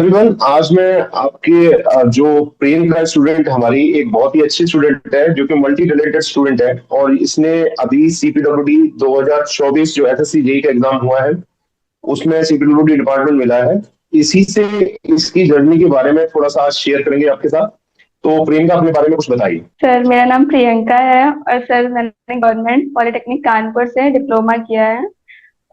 Everyone, आज मैं आपके जो प्रियंका स्टूडेंट हमारी एक बहुत ही अच्छी स्टूडेंट है जो कि मल्टी टैलेंटेड स्टूडेंट है और इसने अभी सीपीडब्ल्यूडी 2024 जो एसएससी जेई का एग्जाम हुआ है उसमें सीपीडब्ल्यूडी डिपार्टमेंट मिला है। इसी से इसकी जर्नी के बारे में थोड़ा सा आज शेयर करेंगे आपके साथ। तो प्रियंका अपने बारे में कुछ बताइए। सर, मेरा नाम प्रियंका है और सर मैंने गवर्नमेंट पॉलिटेक्निक कानपुर से डिप्लोमा किया है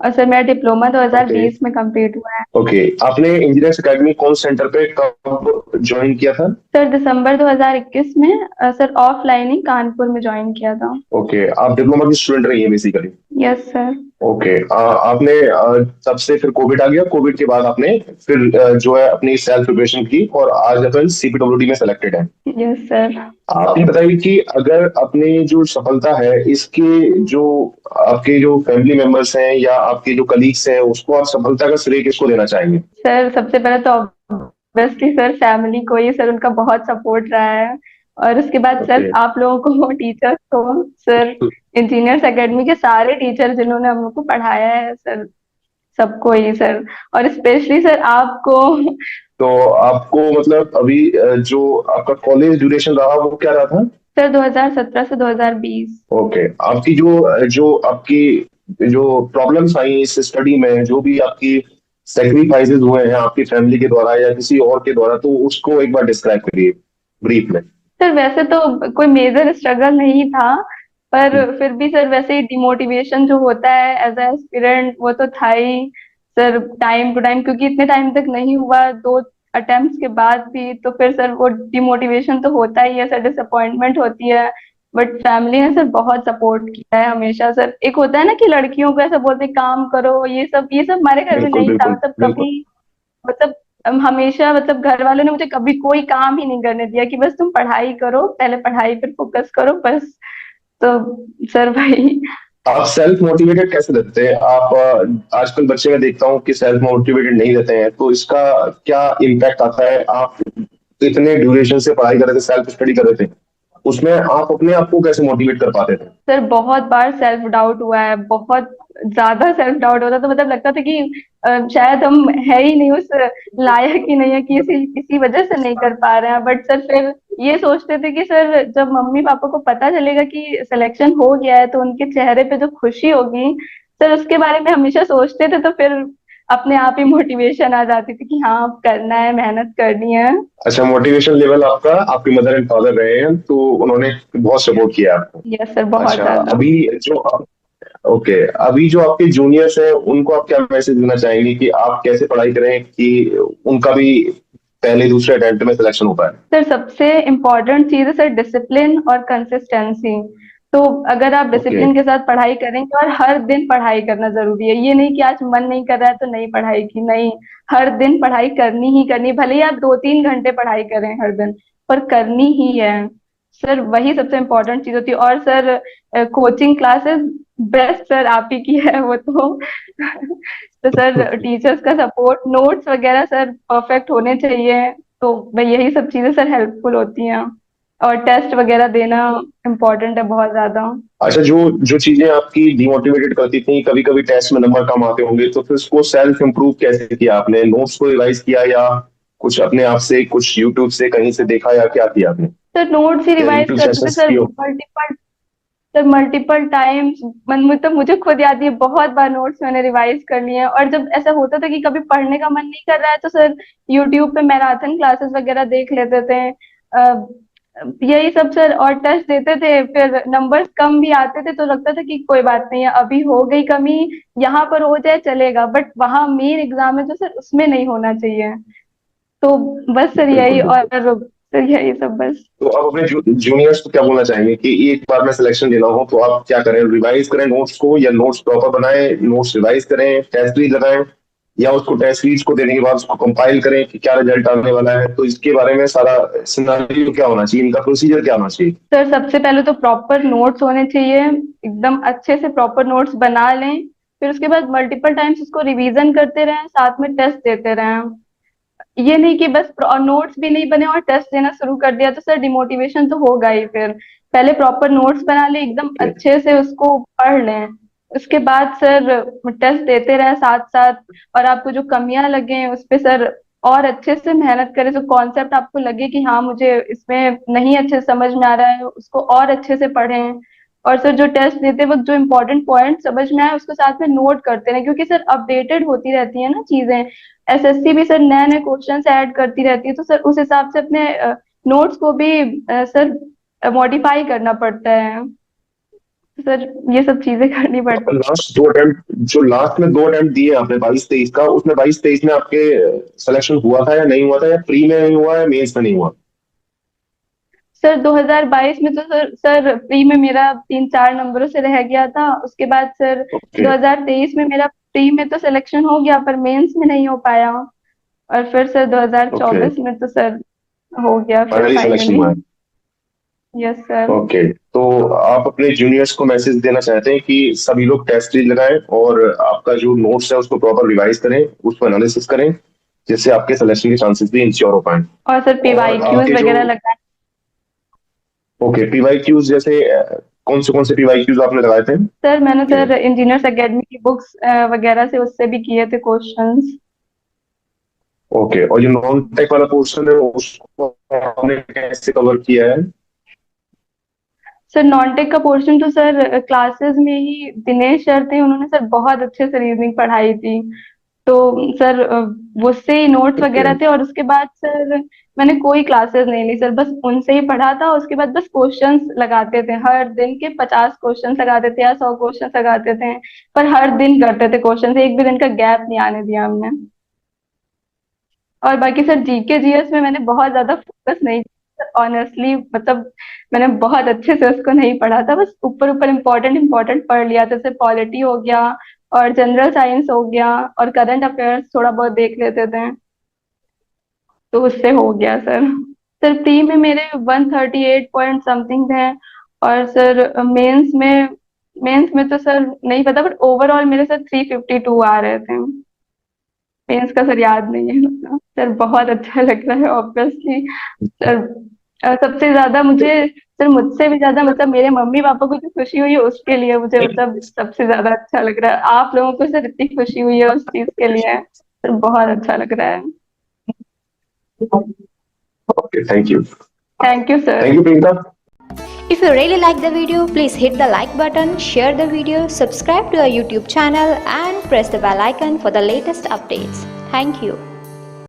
और सर मेरा डिप्लोमा ओके 2020 में कंप्लीट हुआ है। ओके, आपने इंजीनियर्स अकेडमी कौन सेंटर पे कब ज्वाइन किया था? सर दिसंबर 2021 में सर ऑफलाइन ही कानपुर में ज्वाइन किया था। ओके, आप डिप्लोमा की स्टूडेंट रही है बेसिकली। Yes sir. ओके, आपने तब से फिर कोविड आ गया, कोविड के बाद आपने फिर जो है अपनी सेल्फ प्रिपरेशन की और आज अपन सीपीडब्ल्यूडी में सेलेक्टेड है। Yes sir. आप ये बताइए कि अगर अपनी जो सफलता है इसके जो आपके जो फैमिली मेंबर्स हैं या आपके जो कलीग्स हैं उसको आप सफलता का श्रेय किसको देना चाहेंगे? सर सबसे पहले तो ऑब्वियसली सर फैमिली को ही, सर उनका बहुत सपोर्ट रहा है और उसके बाद सर ओके। आप लोगों को, टीचर्स को, सर इंजीनियर्स एकेडमी के सारे टीचर जिन्होंने हम लोग को पढ़ाया है सर, सबको ही सर, और स्पेशली सर आपको। तो आपको मतलब अभी जो आपका कॉलेज ड्यूरेशन रहा वो क्या रहा था? सर 2017 से 2020। ओके, आपकी जो जो आपकी जो प्रॉब्लम्स आई इस स्टडी में, जो भी आपकी सेक्रीफाइसेस हुए हैं आपकी फैमिली के द्वारा या किसी और के द्वारा, तो उसको एक बार डिस्क्राइब करिए ब्रीफ में। सर वैसे तो कोई मेजर स्ट्रगल नहीं था, पर फिर भी सर वैसे ही डिमोटिवेशन जो होता है एज ए एस्पिरेंट वो तो था ही सर, टाइम टू टाइम, क्योंकि इतने टाइम तक नहीं हुआ, दो अटेम्प्ट्स के बाद भी, तो फिर सर वो डिमोटिवेशन तो होता ही है सर, डिसअपॉइंटमेंट होती है। बट फैमिली ने सर बहुत सपोर्ट किया है हमेशा सर। एक होता है ना कि लड़कियों को ऐसा बोलते हैं, काम करो, ये सब हमारे घर में बिल्कुल नहीं था, बिल्कुल मतलब बिल्कुल। कभी, मतलब हमेशा, मतलब घर वालों ने मुझे कभी कोई काम ही नहीं करने दिया कि बस तुम पढ़ाई करो, पहले पढ़ाई पर फोकस करो बस। तो सर भाई। आप सेल्फ मोटिवेटेड कैसे रहते हैं? आप आजकल बच्चे मैं देखता हूँ कि सेल्फ मोटिवेटेड नहीं रहते हैं, तो इसका क्या इम्पैक्ट आता है? आप इतने ड्यूरेशन से पढ़ाई कर रहे थे, सेल्फ स्टडी कर रहे थे, उसमें आप अपने आप को कैसे मोटिवेट कर पाते थे? सर बहुत बार सेल्फ डाउट हुआ है, बहुत ज्यादा सेल्फ डाउट होता, तो मतलब लगता था कि शायद हम है ही नहीं उस लायक ही नहीं है, कि इसी वजह से नहीं कर पा रहे हैं। बट सर फिर ये सोचते थे कि सर जब मम्मी पापा को पता चलेगा कि सिलेक्शन हो गया है तो उनके चेहरे पे जो खुशी होगी, सर उसके बारे में हमेशा सोचते थे, तो फिर अपने आप ही मोटिवेशन आ जाती थी कि हाँ अब करना है, मेहनत करनी है। अच्छा, मोटिवेशन लेवल आपका आपके मदर एंड फादर रहे हैं तो उन्होंने बहुत सपोर्ट किया आपको। यस सर, बहुत अच्छा, ज्यादा। अभी जो ओके, अभी जो आपके जूनियर्स हैं उनको आप क्या मैसेज देना चाहेंगे कि आप कैसे पढ़ाई करें कि उनका भी पहले दूसरे अटेम्प्ट में सिलेक्शन हो पाए? सर सबसे इम्पोर्टेंट चीज है सर डिसिप्लिन और कंसिस्टेंसी। तो अगर आप ओके। डिसिप्लिन के साथ पढ़ाई करेंगे, और हर दिन पढ़ाई करना जरूरी है, ये नहीं कि आज मन नहीं कर रहा है तो नहीं पढ़ाई की, नहीं, हर दिन पढ़ाई करनी ही करनी, भले ही आप 2-3 घंटे पढ़ाई करें हर दिन, पर करनी ही है सर, वही सबसे इम्पोर्टेंट चीज होती है। और sir coaching classes best sir आप ही की है वो तो। तो सर टीचर्स का सपोर्ट, नोट्स वगैरह सर परफेक्ट होने चाहिए, तो भाई यही सब चीजें सर हेल्पफुल होती हैं। और टेस्ट वगैरह देना इम्पोर्टेंट है बहुत ज्यादा। अच्छा, जो जो चीजें आपकी डिमोटिवेटेड करती थी, कभी कभी टेस्ट में नंबर कम आते होंगे, तो फिर उसको सेल्फ इम्प्रूव कैसे किया आपने? नोट्स को रिवाइज किया या कुछ अपने आप से, कुछ यूट्यूब से कहीं से देखा, या क्या किया आपने? सर नोट्स ही या रिवाइज यूट्यूब करते थे सेशंस सर, की हो? Multiple times. मतलब मुझे खुद याद है, बहुत बार नोट्स मैंने रिवाइज कर लिए हैं। और जब ऐसा होता था कि कभी पढ़ने का मन नहीं कर रहा है, तो सर यूट्यूब पे मैराथन क्लासेस वगैरह देख लेते थे। यही सब सर, और टेस्ट देते थे, फिर नंबर्स कम भी आते थे तो लगता था कि कोई बात नहीं है, अभी हो गई कमी, यहाँ पर हो जाए चलेगा, बट वहां मेन एग्जाम है जो सर उसमें नहीं होना चाहिए। तो बस सर बिल्कुल यही, और बिल्कुल। सर यही सब बस। तो आप अपने जूनियर्स को क्या बोलना चाहेंगे कि एक बार में सिलेक्शन लेना हो तो आप क्या करें? रिवाइज करें नोट्स को, या नोट्स प्रॉपर बनाएं, नोट्स रिवाइज करें, टेस्ट सीरीज लगाएं, या उसको टेस्ट सीरीज को देने के बाद उसको कंपाइल करें कि क्या रिजल्ट आने वाला है? तो इसके बारे में सारा सिनेरियो क्या होना चाहिए, इनका प्रोसीजर क्या होना चाहिए? सर सबसे पहले तो प्रॉपर नोट्स होने चाहिए, एकदम अच्छे से प्रॉपर नोट्स बना लें। फिर उसके बाद मल्टीपल टाइम्स उसको रिवीजन करते रहें, साथ में टेस्ट देते रहें। ये नहीं कि बस नोट्स भी नहीं बने और टेस्ट देना शुरू कर दिया, तो सर डिमोटिवेशन तो होगा ही। फिर पहले प्रॉपर नोट्स बना ले, एकदम Okay. अच्छे से उसको पढ़ लें, उसके बाद सर टेस्ट देते रहे साथ साथ। और आपको जो कमियां लगे उस पे सर और अच्छे से मेहनत करें, जो कॉन्सेप्ट आपको लगे कि हाँ मुझे इसमें नहीं अच्छे से समझ में आ रहा है, उसको और अच्छे से पढ़ें। और सर जो टेस्ट देते वक्त जो इम्पोर्टेंट पॉइंट समझ में आए उसको साथ में नोट करते रहे, क्योंकि सर अपडेटेड होती रहती है ना चीजें। एसएससी भी सर नए नए क्वेश्चन ऐड करती रहती है, तो सर उस हिसाब से अपने नोट्स को भी सर मॉडिफाई करना पड़ता है। सर ये सब चीजें करनी पड़ती है। लास्ट 2 अटेम्प्ट, जो लास्ट में 2 अटेम्प्ट दिए आपने 22-23 का, उसमें 22-23 में आपके सिलेक्शन हुआ था या नहीं हुआ था, या प्री में नहीं हुआ या मेंस में नहीं हुआ? सर 2022 में तो सर प्री में मेरा 3-4 नंबरों से रह गया था। उसके बाद सर ओके 2023 में मेरा प्री में तो सिलेक्शन हो गया पर मेंस में नहीं हो पाया। और फिर सर ओके, 2024 में तो सर हो गया फिर फाइनली सिलेक्शन फाइनली। हुआ है। Yes sir. ओके, तो आप अपने जूनियर्स को मैसेज देना चाहते हैं कि सभी लोग टेस्ट लगाएं और आपका जो नोट्स है उसको प्रॉपर रिवाइज करें, उसको एनालिसिस करें, जिससे आपके सिलेक्शन के चांसेस भी इंश्योर हो पाए। और सर और पीवाईक्यूज आपके जो, वगैरह लगा। ओके, पीवाईक्यूज जैसे कौन से पीवाईक्यूज आपने लगाए थे? सर मैंने सर इंजीनियर्स एकेडमी की बुक्स वगैरह से उससे भी किए थे क्वेश्चंस। ओके, और जो नॉन टेक वाला पोर्शन है उसको आपने कैसे कवर किया है? सर नॉन टेक का पोर्शन तो सर क्लासेस में ही दिनेश सर थे, उन्होंने सर बहुत अच्छे से रीजनिंग पढ़ाई थी। तो सर उससे ही नोट्स ओके, वगैरह थे। और उसके बाद सर मैंने कोई क्लासेस नहीं ली सर, बस उनसे ही पढ़ा था। उसके बाद बस क्वेश्चंस लगाते थे, हर दिन के 50 क्वेश्चंस लगाते थे या 100 क्वेश्चंस लगाते थे। पर हर दिन करते थे क्वेश्चन, एक भी दिन का गैप नहीं आने दिया हमने। और बाकी सर जीके जीएस में मैंने बहुत ज्यादा फोकस नहीं किया ऑनेस्टली, मतलब मैंने बहुत अच्छे से उसको नहीं पढ़ा था, बस ऊपर ऊपर इम्पोर्टेंट इम्पोर्टेंट पढ़ लिया। जैसे पॉलिटी हो गया और जनरल साइंस हो गया और करंट अफेयर्स थोड़ा बहुत देख लेते थे, तो उससे हो गया सर। सर प्री में मेरे 138 पॉइंट समथिंग थे। और सर मेंस में तो सर नहीं पता, बट ओवरऑल मेरे सर 352 आ रहे थे। मेंस का सर याद नहीं है उतना। सर बहुत अच्छा लग रहा है ऑब्वियसली सर। सबसे ज्यादा मुझे सर, मुझसे भी ज्यादा मतलब मेरे मम्मी पापा को जो खुशी हुई है उसके लिए मुझे मतलब सबसे ज्यादा अच्छा लग रहा है। आप लोगों को सर इतनी खुशी हुई है उस चीज के लिए सर बहुत अच्छा लग रहा है। Okay, thank you. Thank you thank sir. You Priyanka. If you really like the video, please hit the like button, share the video, subscribe to our YouTube channel and press the bell icon for the latest updates. Thank you.